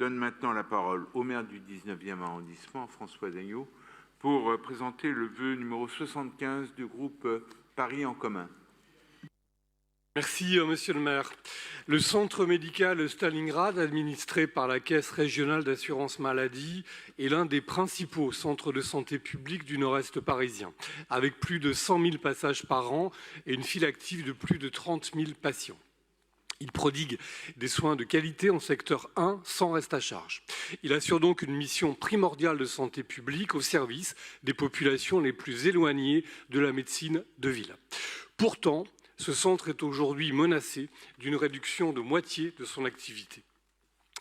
donne maintenant la parole au maire du 19e arrondissement, François Dagneau, pour présenter le vœu numéro 75 du groupe Paris en commun. Merci, monsieur le maire. Le centre médical Stalingrad, administré par la Caisse régionale d'assurance maladie, est l'un des principaux centres de santé publique du nord-est parisien, avec plus de 100 000 passages par an et une file active de plus de 30 000 patients. Il prodigue des soins de qualité en secteur 1 sans reste à charge. Il assure donc une mission primordiale de santé publique au service des populations les plus éloignées de la médecine de ville. Pourtant, ce centre est aujourd'hui menacé d'une réduction de moitié de son activité.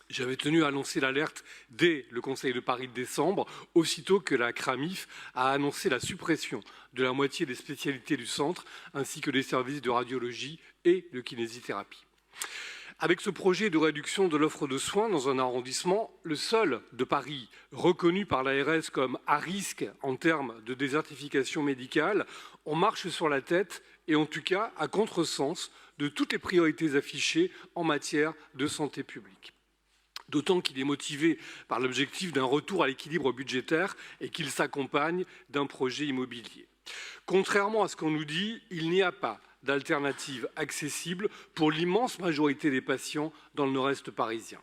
J'avais tenu à annoncer l'alerte dès le Conseil de Paris de décembre, aussitôt que la CRAMIF a annoncé la suppression de la moitié des spécialités du centre, ainsi que des services de radiologie et de kinésithérapie. Avec ce projet de réduction de l'offre de soins dans un arrondissement, le seul de Paris, reconnu par l'ARS comme à risque en termes de désertification médicale, on marche sur la tête et en tout cas à contresens de toutes les priorités affichées en matière de santé publique. D'autant qu'il est motivé par l'objectif d'un retour à l'équilibre budgétaire et qu'il s'accompagne d'un projet immobilier. Contrairement à ce qu'on nous dit, il n'y a pas d'alternatives accessibles pour l'immense majorité des patients dans le nord-est parisien.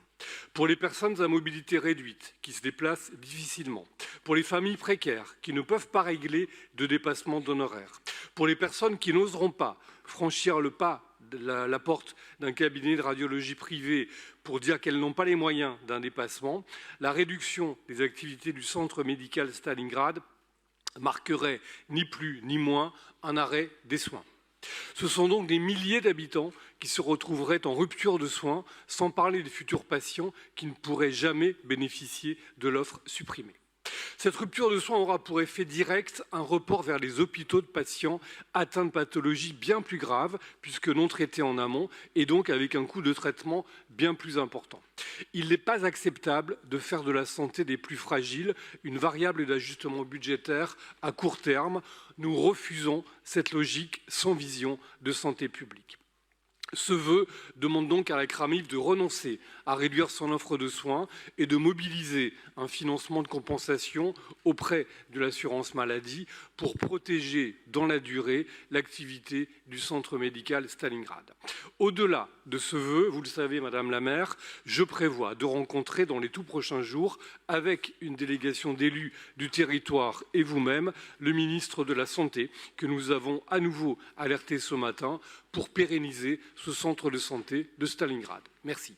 Pour les personnes à mobilité réduite qui se déplacent difficilement, pour les familles précaires qui ne peuvent pas régler de dépassement d'honoraires, pour les personnes qui n'oseront pas franchir le pas de la porte d'un cabinet de radiologie privé pour dire qu'elles n'ont pas les moyens d'un dépassement, la réduction des activités du centre médical Stalingrad marquerait ni plus ni moins un arrêt des soins. Ce sont donc des milliers d'habitants qui se retrouveraient en rupture de soins, sans parler des futurs patients qui ne pourraient jamais bénéficier de l'offre supprimée. Cette rupture de soins aura pour effet direct un report vers les hôpitaux de patients atteints de pathologies bien plus graves, puisque non traités en amont, et donc avec un coût de traitement bien plus important. Il n'est pas acceptable de faire de la santé des plus fragiles une variable d'ajustement budgétaire à court terme. Nous refusons cette logique sans vision de santé publique. Ce vœu demande donc à la CRAMIF de renoncer à réduire son offre de soins et de mobiliser un financement de compensation auprès de l'assurance maladie pour protéger dans la durée l'activité du centre médical Stalingrad. Au-delà de ce vœu, vous le savez, Madame la maire, je prévois de rencontrer dans les tout prochains jours, avec une délégation d'élus du territoire et vous-même, le ministre de la Santé, que nous avons à nouveau alerté ce matin pour pérenniser ce centre de santé de Stalingrad. Merci.